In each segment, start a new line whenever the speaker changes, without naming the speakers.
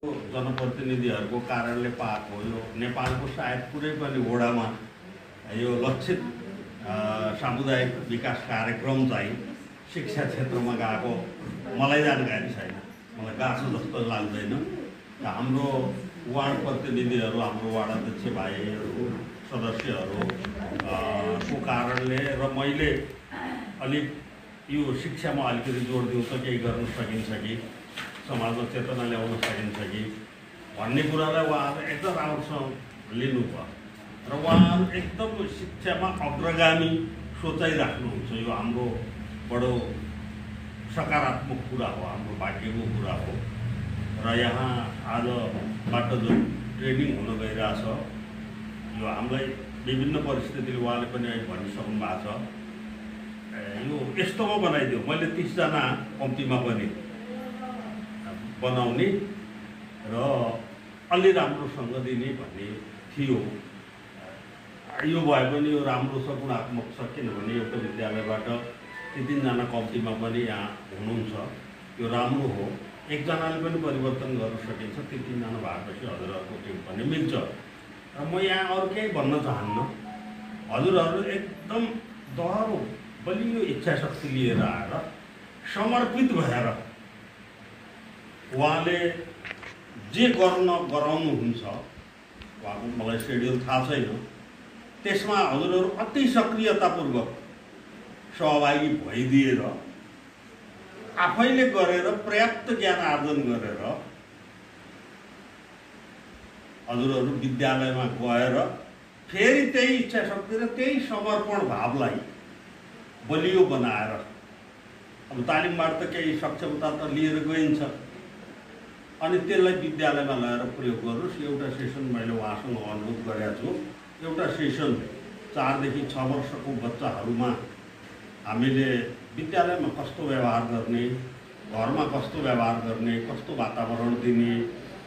जनप्रतिनिधिहरूको कारणले पाएको यो नेपालको सायद कुनै पनि वडामा यो लक्षित सामुदायिक विकास कार्यक्रम चाहिँ शिक्षा क्षेत्रमा गएको मलाई जानकारी छैन। मलाई गाँसो जस्तो लाग्दैन। हाम्रो वार्ड प्रतिनिधिहरू, हाम्रो वार्ड अध्यक्ष भाइहरू, सदस्यहरू को कारणले र मैले अलिक यो शिक्षामा अलिकति जोड दिउँ त केही गर्न सकिन्छ कि, समाजमा चेतना ल्याउन सकिन्छ कि भन्ने कुरालाई उहाँहरू एकदम राम्रोसँग लिनुभयो र उहाँहरू एकदम शिक्षामा अग्रगामी सोचाइ राख्नुहुन्छ। यो हाम्रो बडो सकारात्मक कुरा हो, हाम्रो भाग्यको कुरा हो। र यहाँ आजबाट जो ट्रेनिङ हुन गइरहेछ यो हामीलाई विभिन्न परिस्थितिले उहाँले पनि भनिसक्नु भएको छ। यो यस्तोमा बनाइदियो, मैले 30 जना कम्तीमा पनि बनाउने र अलि राम्रोसँग दिने भन्ने थियो। यो भए पनि यो राम्रो छ, गुणात्मक छ। किनभने एउटा विद्यालयबाट 3 जना कम्तीमा पनि यहाँ हुनुहुन्छ, यो राम्रो हो। एकजनाले पनि परिवर्तन गर्न सकिन्छ। 3 जना भएपछि हजुरहरूको टिम पनि मिल्छ। र म यहाँ अरू केही भन्न चाहन्न। हजुरहरू एकदम दह्रो बलियो इच्छा शक्ति लिएर आएर समर्पित भएर उहाँले जे गराउनुहुन्छ, उहाँको मलाई सेड्युल थाहा छैन, त्यसमा हजुरहरू अति सक्रियतापूर्वक सहभागी भइदिएर आफैले गरेर पर्याप्त ज्ञान आर्जन गरेर हजुरहरू विद्यालयमा गएर फेरि त्यही इच्छा शक्ति र त्यही समर्पण भावलाई बलियो बनाएर, अब तालिमबाट त केही सक्षमता त लिएर गइन्छ, अनि त्यसलाई विद्यालयमा ल्याएर प्रयोग गर्नुहोस्। एउटा सेसन मैले उहाँसँग अनुरोध गरेको छु। एउटा सेसन 4 देखि 6 वर्षको बच्चाहरूमा हामीले विद्यालयमा कस्तो व्यवहार गर्ने, घरमा कस्तो व्यवहार गर्ने, कस्तो वातावरण दिने,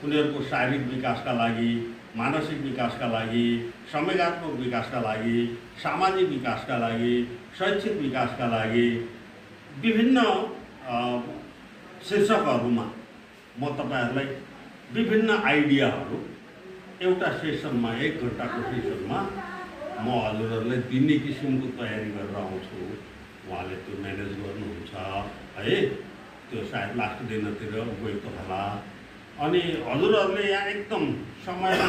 उनीहरूको शारीरिक विकासका लागि, मानसिक विकासका लागि, संवेगात्मक विकासका लागि, सामाजिक विकासका लागि, शैक्षिक विकासका लागि विभिन्न शीर्षकहरूमा म तपाईहरुलाई विभिन्न आइडियाहरू एउटा सेसनमा 1 घण्टाको सेसनमा म हजुरहरूलाई दिने किसिमको तयारी गरेर आउँछु। उहाँले त्यो म्यानेज गर्नुहुन्छ है। त्यो सायद लास्ट दिनतिर उपयुक्त होला। अनि हजुरहरूले यहाँ एकदम समयमा